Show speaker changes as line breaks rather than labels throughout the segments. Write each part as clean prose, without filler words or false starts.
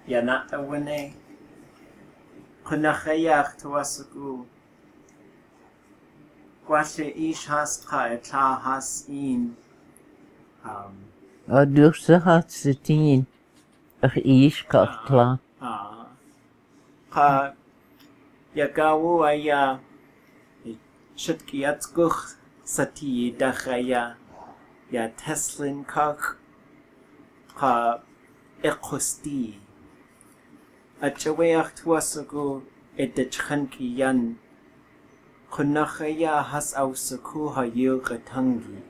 Yana awene. Kooḳhittaan tuasuku. Gwashe ish has ka etla has in.
Adursa Ḥáawdeeltín ish Kooḳhittaan.
Ka yagawu aya shutkiatskuch sati dachaya ya Teslin kach ka ekosti. Achaweach tuasuku edechchanki yan. Kooḳhittaan has ausuku ha yilgatangi.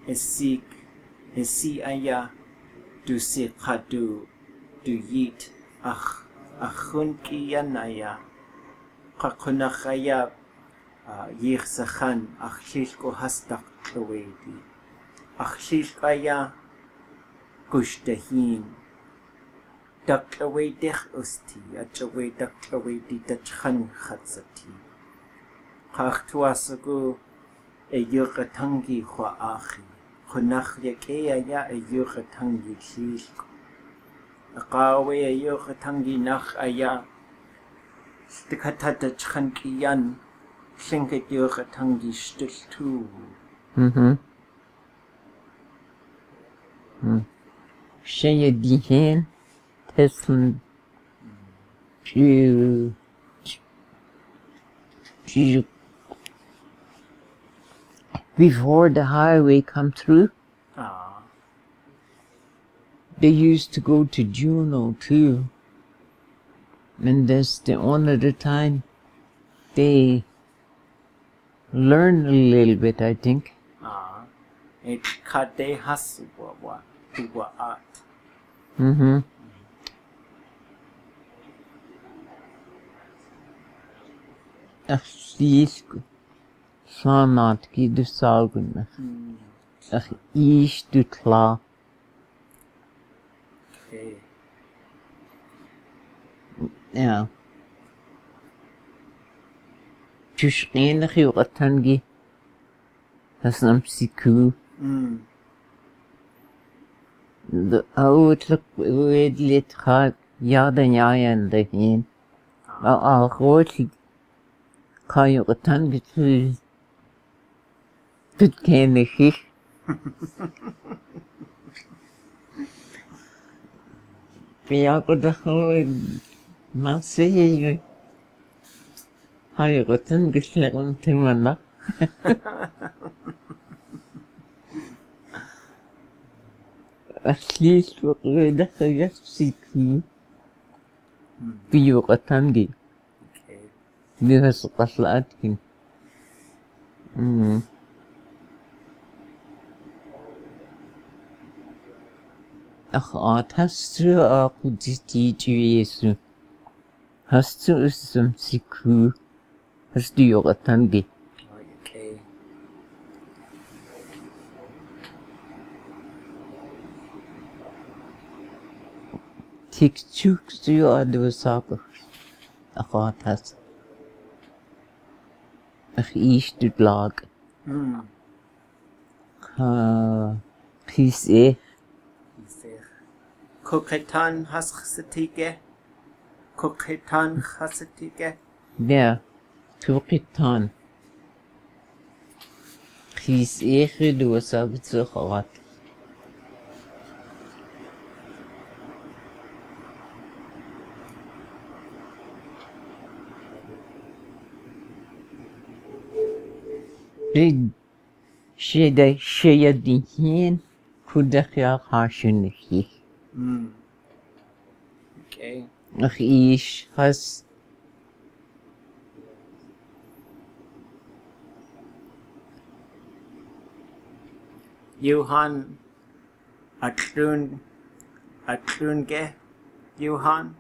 Esi aya du sikadu du yit achunki yan aya. Ka Kooḳhittaan yirsachan achlilko has Daḳl'aweidí. Achlilkaya gushtahin. Daḳl'aweidich usti achawe Daḳl'aweidí dachchan chatsati. Kach tuasuku yilgatangi hua achi. Kooḳhittaan ya yilgatangi tlilko. Aqawe yilgatangi nach aya. Stikata dachchanki yan. Tlingit yilgatangi stiltu.
Shaya dihen Teslin before the highway come through. They used to go to Juneau too. And that's the only the time they learn a little bit, I think.
It kade hasuwa tuwa at.
Ach, Sanat ki du salgun. Ach, ish du klar.
Okay.
Ja. Tushqenig yilgatangi. Hasnam siku. The Tlingit Ḥáawdeeltín Yádi dahin. Al-Ghoti yilgatangi tu kennig. Daḳl'aweidí Marseille yilgatangi tlaquntimana. Aslil waqidaqaya siku yilgatangi. Bihas Daḳl'aweidí. Hast du auch die Jesu? Hast du es zum Siku? Hast du yilgatangi?
Okay.
Tikchuk du adu saker. Has. Ish du lag.
Kooḳhittaan has chasatige. Kooḳhittaan chasatige.
Ja, Kooḳhittaan. Du saker zu rat. Shaya dihen Kooďhittaan hashunehi.
Okay.
Ach, ish has.
Johan atlunge Johan.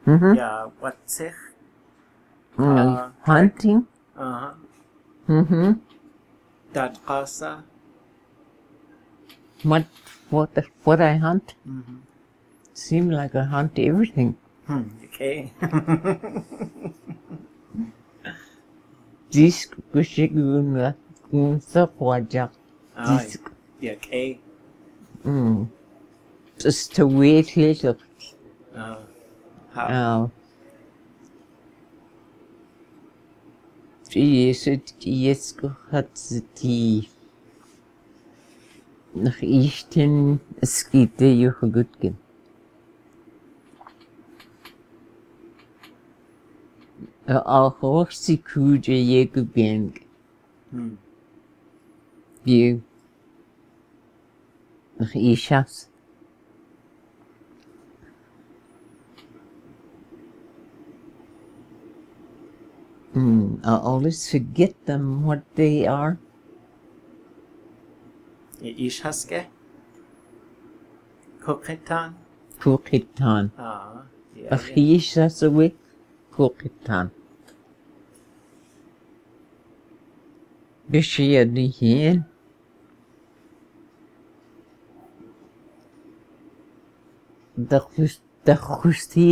Yeah, what's it?
Hunting.
That casa.
What I hunt? Seem like I hunt everything.
Okay.
This kushiguna kunsa
Yeah, okay.
Just to wait little. Kooḳhittaan nach Ichten skite juche gutgen. Auch si kuje jegu geng. View nach Ishas. I always forget them what they are.
Ishaske? Kooḳhittaan?
Kooḳhittaan. Ach Ishas away. Kooḳhittaan. Bosely Daḳl'aweidí. Daḳh'aweidí.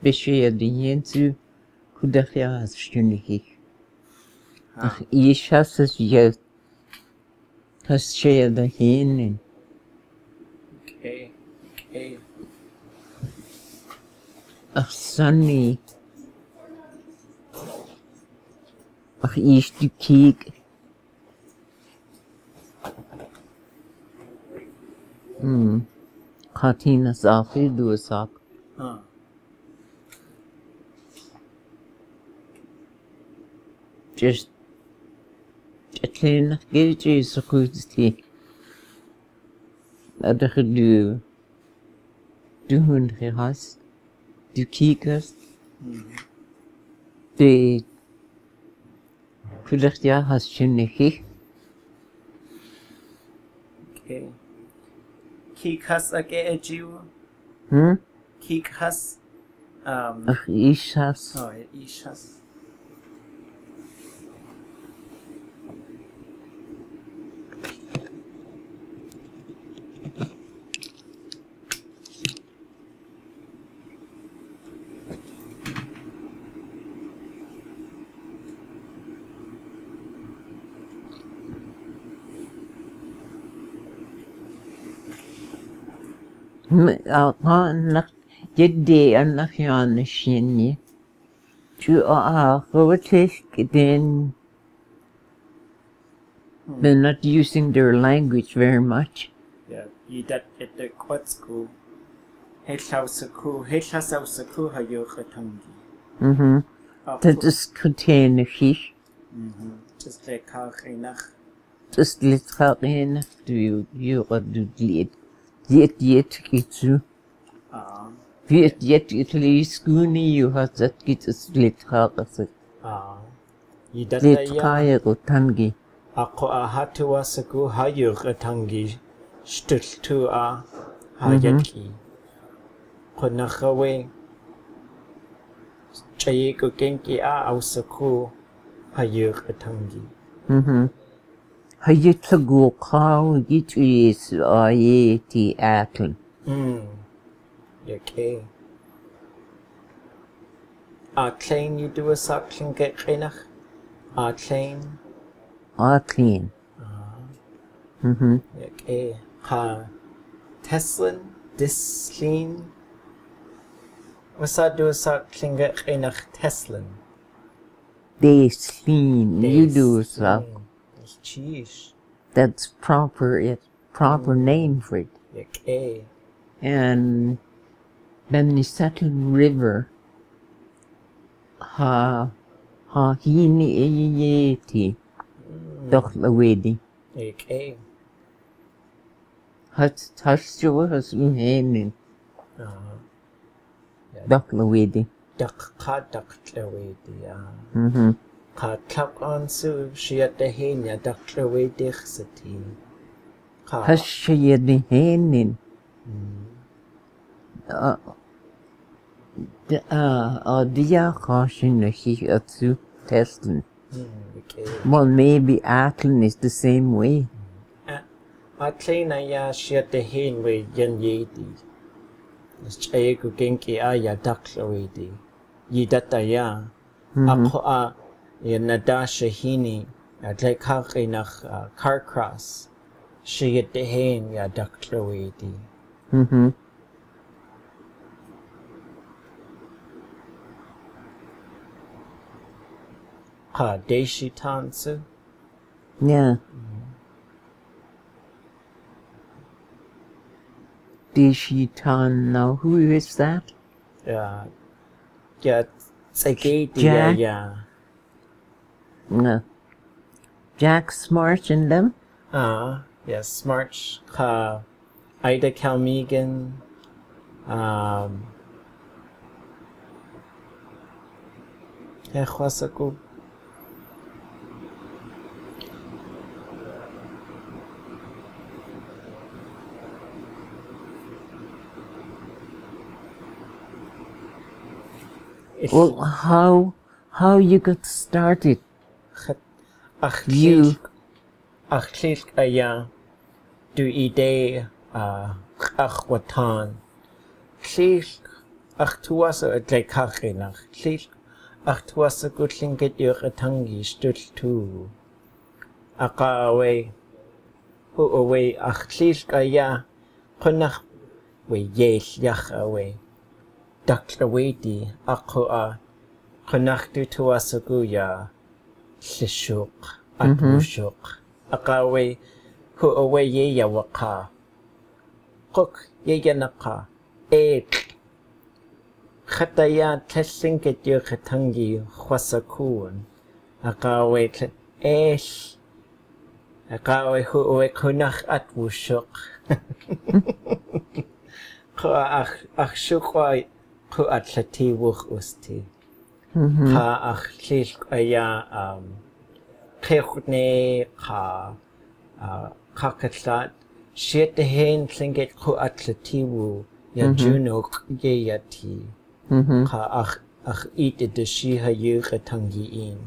Bosely Daќl'aweidí zu Kooďa stündig. Ach Ishas is je Bosely Daќl'aweidí.
Okay.
Ach Sunny. Ach Ish du Kieg. Kooďhittaan Yádi du sak. Just Tlingit Speaker Ţáawdeeltín. Adach du hun gehas. Du kiekers. De Kooďhittaan has stündig.
Okay. Kooḳhas age ejiu? Kooḳhas?
Ach Ishas.
Oh, Ishas.
Nach Yadi nach Jan Shinny. To then they're not using their language very much.
Yeah, you that at the quad school. Hetlausakku hayuqatangi.
Dat is container fish.
Just like Ḳáawdeeltín.
Just literally do you do lead. Diet kitsu. Diet Italy skuni you has that gets literally. Tlingit
Ako ahatuwasaku hayuqatangi. Stultu hayaki. Konakawe Chayeko genki ausaku hayuqatangi.
Hayitlaguqaw gitris ayeti atlan.
Okay. Atlain you do a suckling get renach? Atlain?
Atlain.
Okay. Ha Teslin? Dislin? What's that do a suckling get renach Teslin?
Deslin. You do so.
Cheese.
That's proper name for it.
Okay.
And then the Settle River Kooďhittaan Yádi.
Okay.
Has uhenin Daḳl'aweidí.
Daḳl'aweidí. Tlap on su shiat the henya Daḳl'aweidí sati.
Has the henin. Dia caution he atsu Teslin. Well, maybe Atlan is the same way.
Atlaina ya shiat the hen way yan Yádi. Chayeko genki aya Daḳl'aweidí. Yidata ya. Ako Nadasha hini like Ḳáawdeeltín car cross. Shiat the hen ya Daḳl'aweidí. Ḳáawdeeltín su.
Yeah. Kooḳhittaan, now who is that?
Yeah, Tlingit
Jack?
yeah.
No. Jack Smart and them?
Yes, Smart Ida Calmegan, Kooḳhittaan.
Well, how you got started? You.
Tlingit du idee Ḳáawdeeltín. Tlingit tuasa Tlingit Tlingit tuasa Tlingit Yurgatangi stultu. Aqawe huawe Tlingit qunaq we yel yachawe. Daḳl'aweidí aqua qunaqtu tuasaguya llishuk atwushuk aqawe huawe yeyawaqa quk yeyanaqa khataya Tlingit Yurgatangi khwasakun aqawe aqawe huawe qunaq atwushuk qa akhshukwa Ku atlati wuch usti. Ka Tlingit Kooḳhittaan Ǩáawdeeltín Siete hen Tlingit ku atlati wu ya junok yeyati. Ka ite de shiha Yurgatangi in.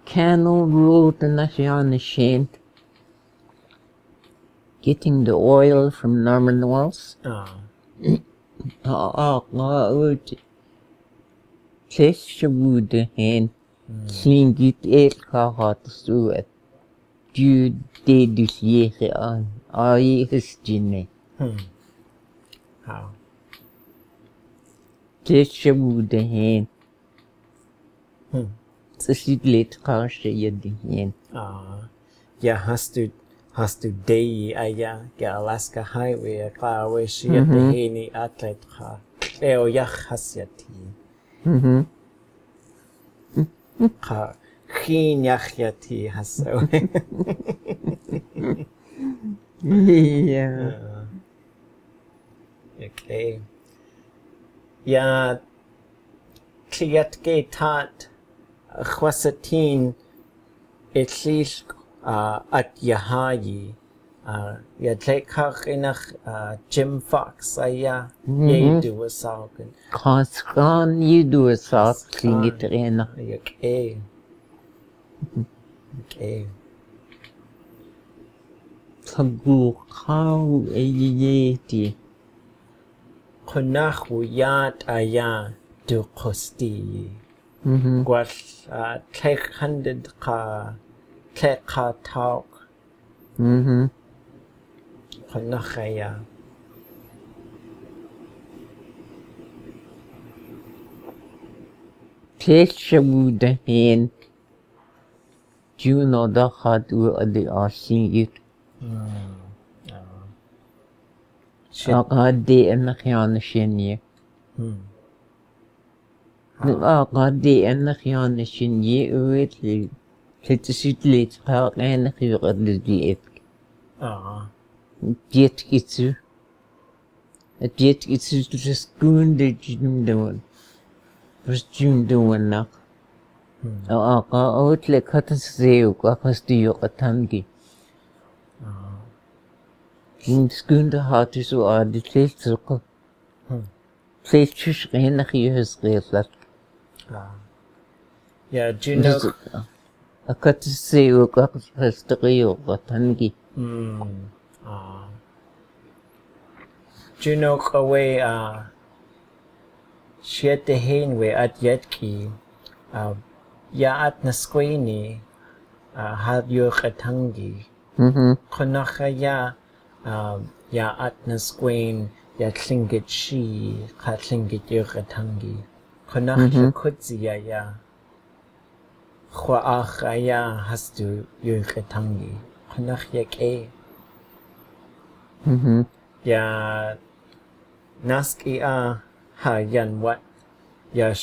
Canal road and Nashian getting the oil from Norman Walls. Tlingit hen Tlingit Ďádi du dedus yere an hysgine.
How?
Tlingit hen. Så sydligt kanske Yádi hen.
Ja, hast du day Alaska Highway Aqawe Siete heni atletka Eo yach hasyati. Qa Khin yachyati hasawe.
Yeah.
Okay. Ja, Tlingit tat Ḳáawdeeltín Tlingit at Yahayi. Ja, Tlingit Jim Fox yedu asagan.
Kooḳhittaan Yádi sak Tlingit rena.
Okay. Okay.
Ţaguqh'aawdeeltín.
Qunaq wiyat du qosti. Gwall Tlingit Tlingit Qunaq
Tlingit hen Juno daxad u adi Tlingit. Aqadi anakhian shinye. Aqadi anakhian shinye uetli. Tlitsidlit qaqan khiyqadli. Jetkitsu. Jetkitsu triskunde jimdon. Jimdon nak. Aqa outli khataseu qaqasti Yurgatangi. Skunde hatu so adi tlitsuq. Tlitsuq rena khiyhsqelat.
Ja, junok
Akataseu qaqasti Yurgatangi.
Junok away Siete hen we at yetki. Ya at nasquini had Yurgatangi. Qunaq ya at nasquin ya Tlingit shi qa Tlingit Yurgatangi. Qunaq kutsi ya. ख़्वाआख़aya hastu yuqatangi. Qanakh yake. Ya naski ha yan wat. Ya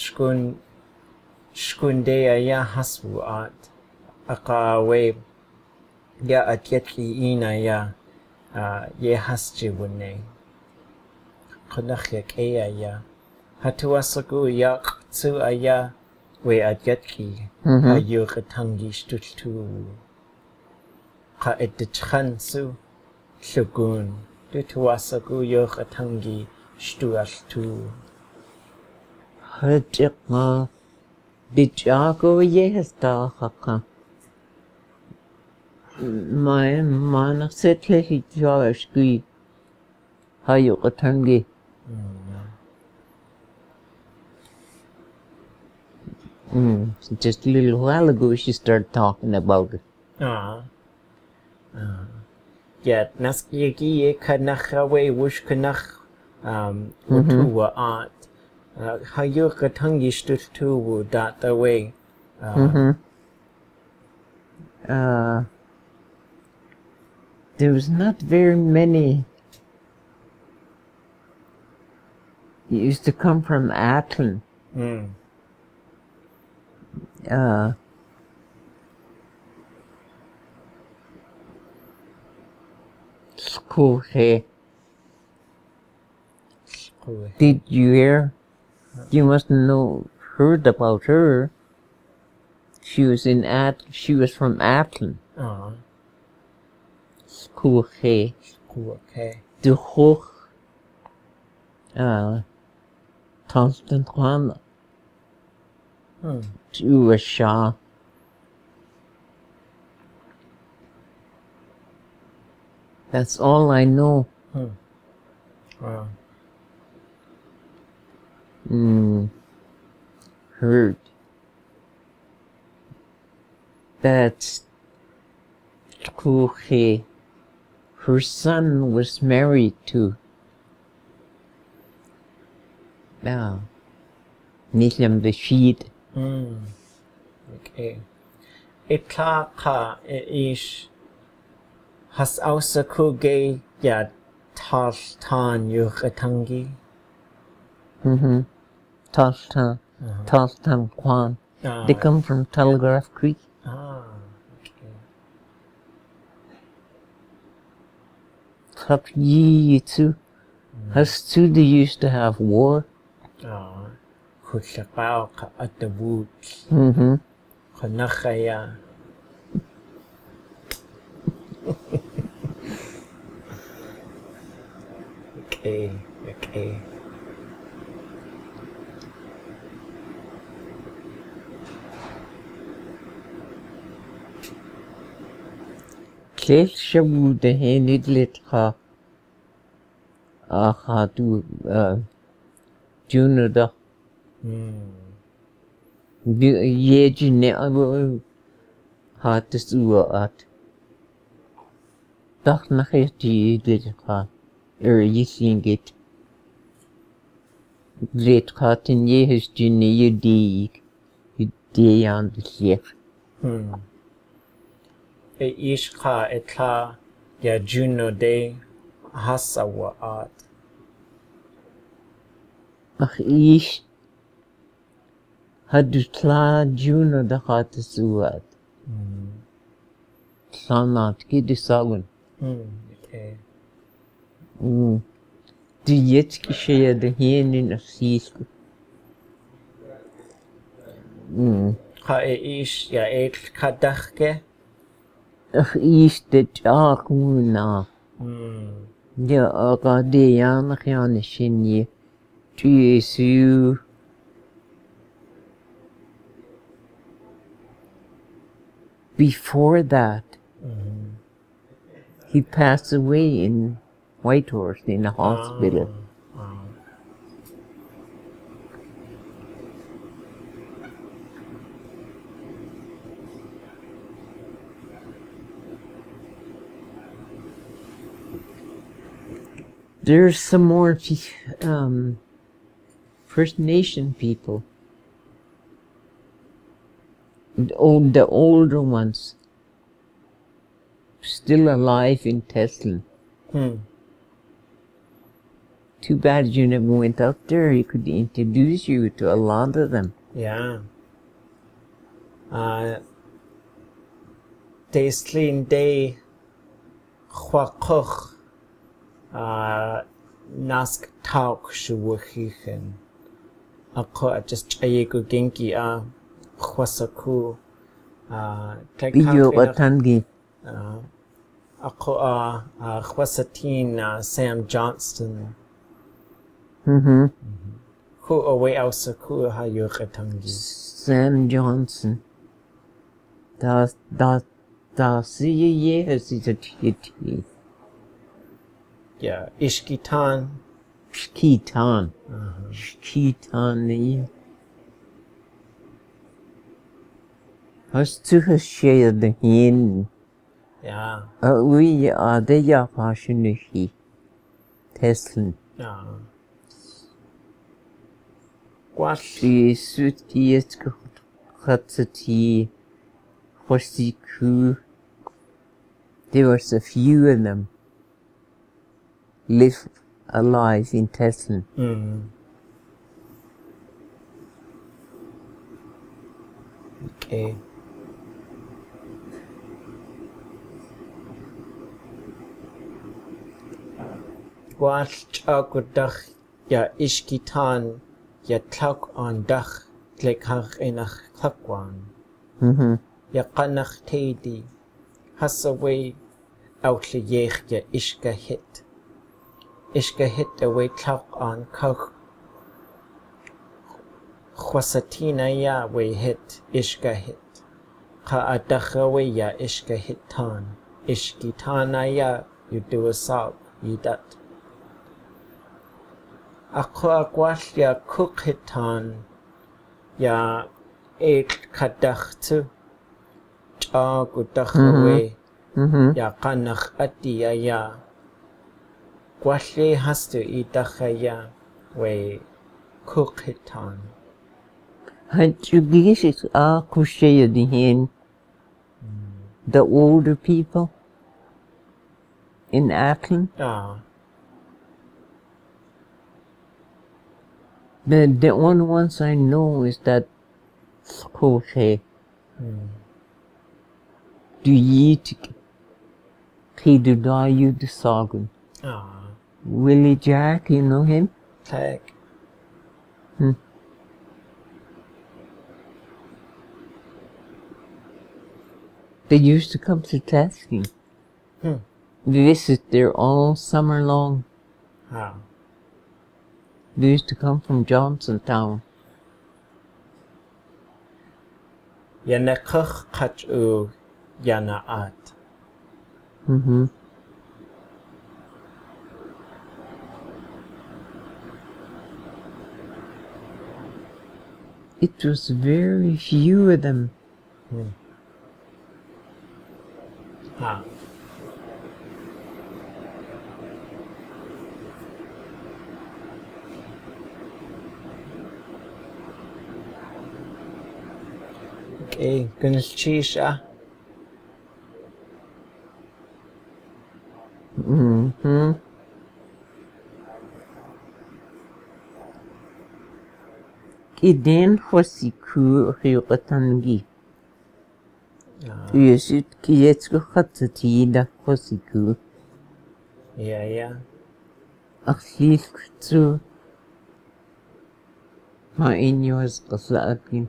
shkundea ya hasbu at. Aqawe ya atyatki ina ya ye hasji wune. Qanakh yake ya. Hatuasagu ya tsu aya we atyatki. Yuqatangi stuttu. Qa editchansu shugun. Dutuasagu yuqatangi stualtu.
Hatiqa bichago yehestaqa. My mana setle hijawashki. Hayuqatangi. Just a little while ago she started talking about it.
Yet naskiyaki kanakhawe wush kanakh utuwa at. Hayuqatangi stuttu that the way.
There was not very many. It used to come from Atlin. Kooḳhittaan. Did you hear? You must heard about her. She was she was from Atlin.
Kooḳhittaan.
De Tlingit to a Shah. That's all I know. Heard that Kooḳhittaan, her son was married to Nilam Bashid.
Okay. Itlaqa ish has also kuge ya Taltan yuqatangi.
Taltan Kwan. They come from Telegraph Creek.
Okay.
Tlingit too. Has too they used to have war.
Kooḳhittaan at the woods. Qanakhaya. Okay.
Klel shabu de henidlit ha. Du Junada. Yejine hat at. Daḥl'aweidí Tlingit Tlingit Tlingit Yádi Yádi Tlingit.
Ishqa etla ya juno de hasawa at.
Ach ish had tla juno da hat suat. Tlanat gidisagun.
Okay.
Die jetzt geschehe de hienin of siesku.
Ka ish ya kadachke.
Ach ish de jakuna. Ja aga de janach jane shinje. Jesu. Before that, he passed away in Whitehorse in a hospital. There's some more First Nation people The older ones. Still alive in Tesla. Too bad you never went out there. He could introduce you to a lot of them.
Yeah. They slin day Kooḳhittaan nask tauk shuwachichen. Ako just ayego genki Khwasaku
Biyo Watangi.
Ako Khwasatin Sam Johnston. Who away also ku hayukatangi.
Sam Johnson. Da see ye as it a titty.
Yeah, Ishkitan.
Kooḳhittaan. Kooḳhittaan. Has to have shared the hin.
Yeah.
We are the Yapashinishi. Tesla.
Yeah. What?
She suit Kooḳhittaan. There was a few of them live alive in Tesla.
Okay. What agudach ya Ishkitan ya tlak on dach lekach enach klakwan. Ya kanach teidi hasaway outli yech ya ishka hit. Ishka hit away tlak on kach. Khwasatina ya way hit ishka hit. Ka adachawe ya ishka hitan. Ishkitana ya you do a sab yidat. Ako agwash ya Kooḳhittaan ya kadachtu. Gudachwe ya kanach ati ya. Gwashle hastu idachaya way Kooḳhittaan.
Hadjugishis Kushayahin. The older people in Ackland. The only ones I know is that Kooḳhittaan. Do ye Kidudayu the Sagun? Willie Jack, you know him?
Tag.
They used to come to Tasking. Visit there all summer long. They used to come from Johnsontown.
Yanakach kachu yanaat.
It was very few of them.
Okay, Gunshisha.
Kiden hosi Kooḳhittaan. Yesit kiyetsko Kooḳhittaan hosi ku.
Yeah.
Akhlif zu. Ma inyos Tla'aweidí.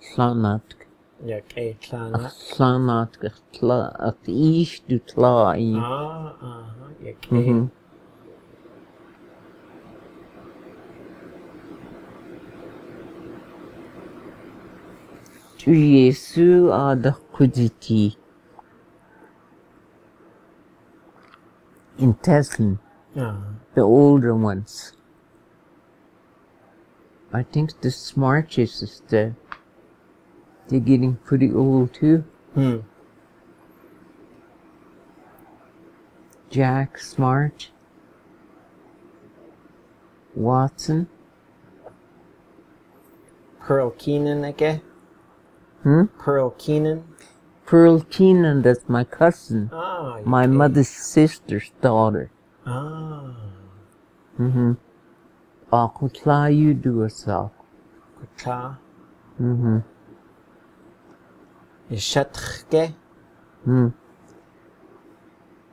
Tla'aweidí.
Yeah, okay, Tla'aweidí.
Tla'aweidí. Tla'aweidí. Du Tla'aweidí.
Okay.
Tu Yesu Kooḳhittaan. In Tesla. The older ones. I think the smartest is they're getting pretty old too. Jack Smart. Watson.
Pearl Keenan again. Pearl Keenan?
Pearl Keenan, that's my cousin.
Ah,
My mother's sister's daughter.
Ah.
Tlingit
Kooḳhittaan. Ishatkhke?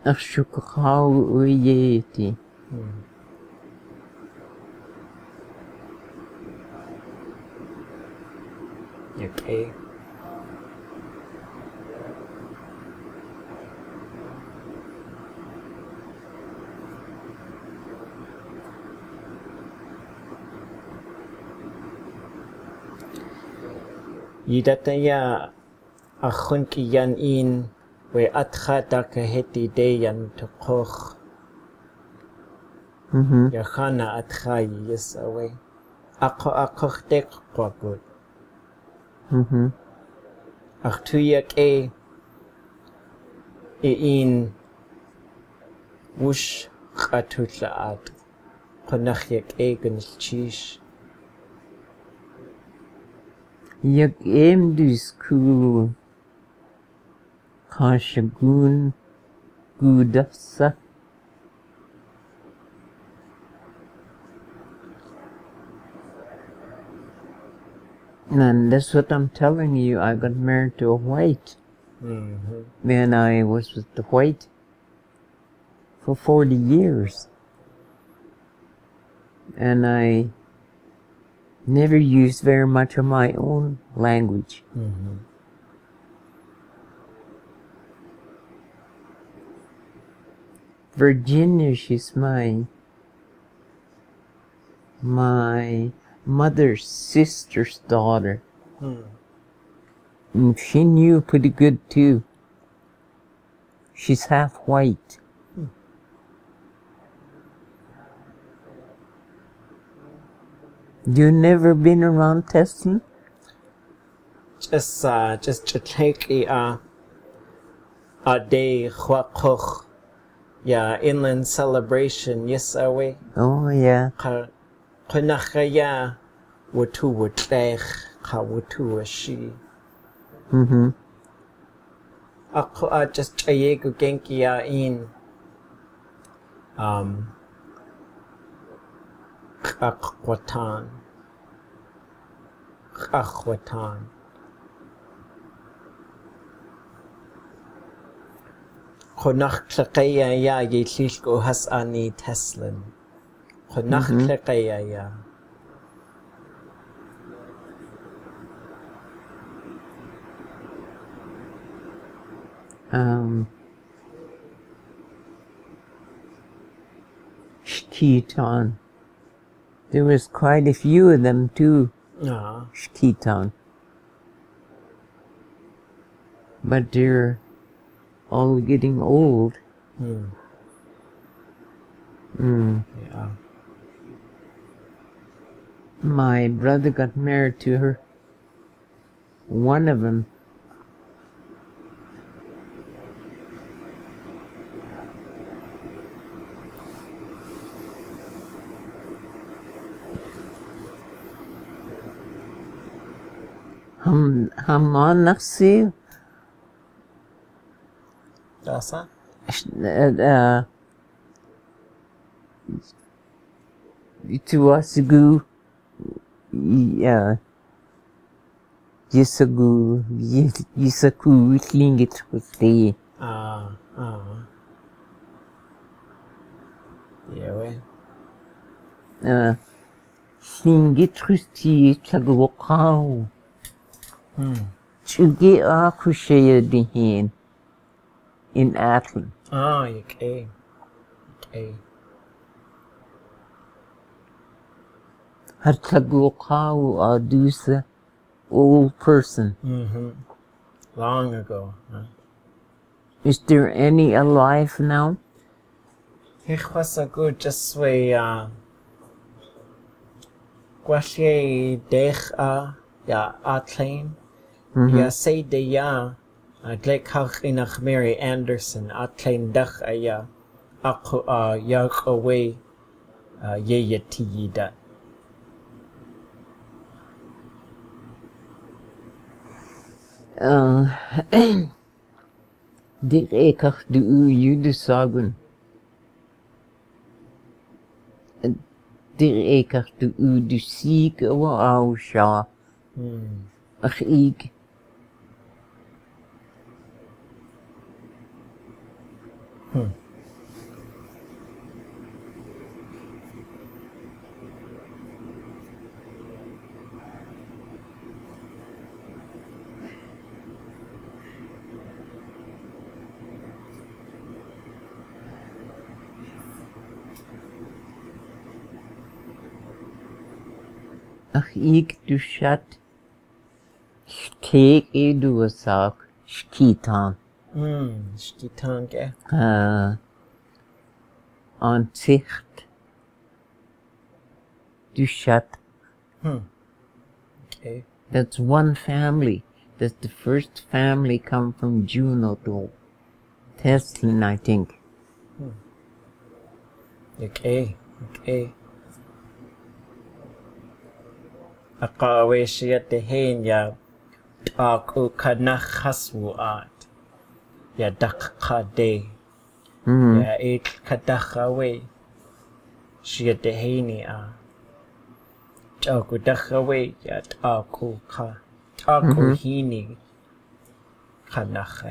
Ţáawdeeltín.
Okay. Yidataya akhunkiyan in we atkhadakaheti dayan to koch. Yakhana atchayi yes away. Akohdek quagut. Achtuyak in wush khatutlaat. Konachyak ganchish.
Yak school Kashagun Gudasa. And that's what I'm telling you. I got married to a white. Then I was with the white for 40 years. And I never used very much of my own language. Virginia, she's my mother's sister's daughter. And she knew pretty good too. She's half white. You never been around Tessin?
Just to take a day Kooḳhittaan inland celebration yes away.
Oh yeah.
Konachaya wutu wutlech wutu washi. Ako just chayego genkia in Ḳáawdeeltín. Kooḳhittaan Yádi tlilko has ani Teslin. Kooḳhittaan.
Kooḳhittaan. There was quite a few of them too. Kooḳhittaan. But they're all getting old.
Yeah.
My brother got married to her. One of them. Hamanaksi.
Dasa?
Ituasigu. Yisaku Tlingit Speaker
Yeah,
Tlingit Speaker Ţáawdeeltín in Athlone.
Okay.
Tlingit old person.
Long ago.
Is there any alive now?
Ich was a good just way Bosely Daḳl'aweidí. Ja say de Glekach Mary Anderson Tlingit Ako away
Dir ekach du judesagen. Dir ekach du sieg wa au sha. Ach ik. Ach ik du shat. Steek du sak. Kooḳhittaan.
Kooḳhittaan ke.
An zicht. Du shat.
Okay.
That's one family. That's the first family come from Juneau to Teslin, I think.
Okay. Ḳáawdeeltín ya Tlingit ya Daḳl'aweidí ya Tlingit Speaker Ţáawdeeltín ya Kooḳhittaan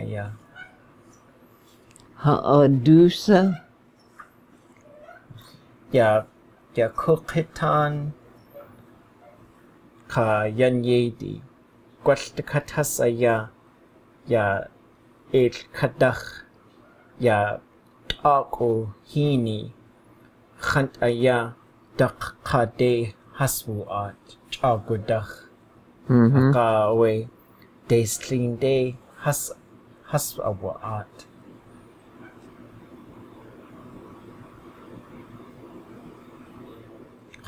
Yádi.
Ha'adusa.
Ya Kooḳhittaan Yádi. Ǩáawdeeltín ya Tlingit ya Ṭáawdeeltín ya Daḳl'aweidí Ṭáawdeeltín Ḳáawdeeltín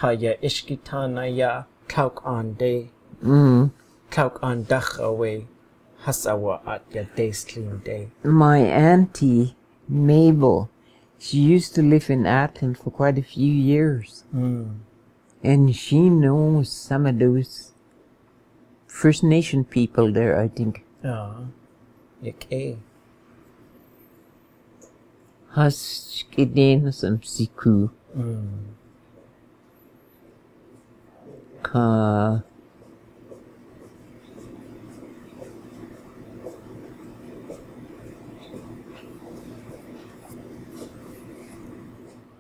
Ḥáawdeeltín. Ya Kooḳhittaan ya Tlingit Daḳl'aweidí Ḥáawdeeltín ya Tlingit.
My auntie, Mabel, she used to live in Athens for quite a few years. And she knows some of those First Nation people there, I think.
Okay.
Has gedaan som siku. Ka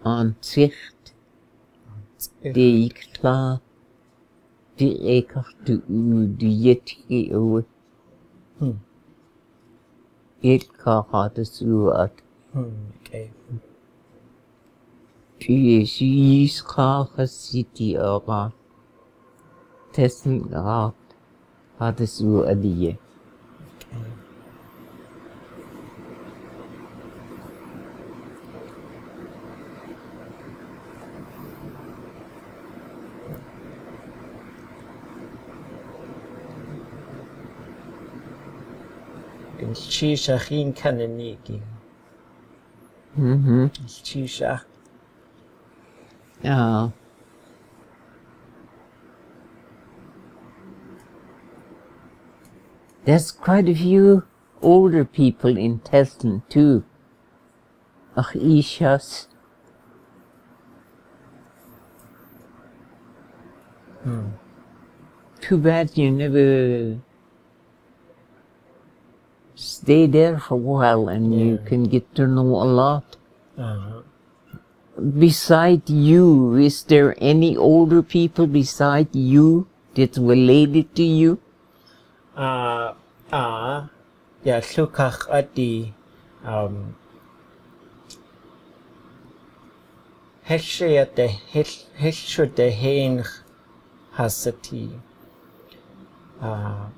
an zicht de ik klaar de ekach du yeti oe ik ka had at
Okay.
die is graag city ora testen raad had adie.
Chisha hin kaneniki. Chisha.
Yeah. There's quite a few older people in Teslin too. Ach, Ishas. Too bad you never stay there for a while and you can get to know a lot. Beside you, is there any older people beside you that's related to you?
Ya Kooḳhittaan Heshe hein hasati.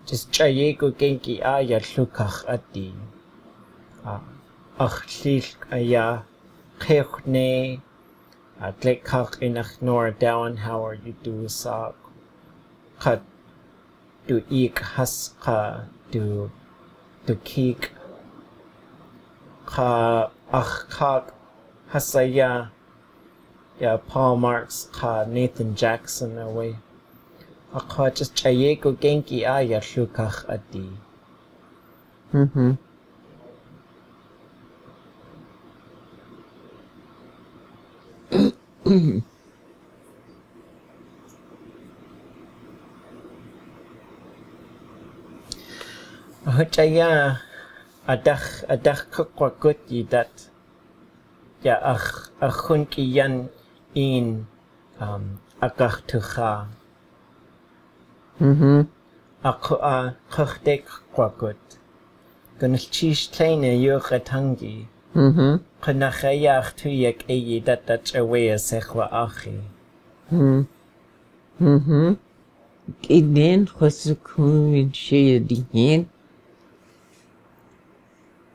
Just chayeko genki ya Kooḳhittaan. Ach ya Kooḳhne Tlingit inach nor down how you do sak. Kat du ik has ka du kik ka ach kak hasaya ya Paul Marks ka Nathan Jackson away. Aka just chayeko genki ya Kooḳhittaan. Hutaya adach kukwakut yidat ya achunkiyan in akachtucha. Ako kakhdek kwakut. Gunilchish kleine yukatangi. Kanachayach tuyak eyidat achawaya sechwa achi.
Ideen khosukun shayadihin.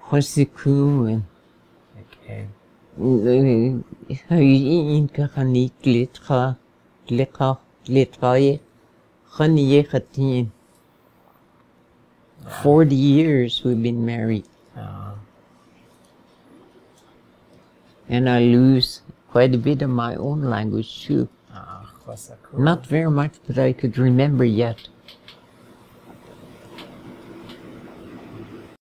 Khosukun.
Okay.
Hayin kahani glitra khani khatin. 40 years we've been married. And I lose quite a bit of my own language too. Not very much, but I could remember yet.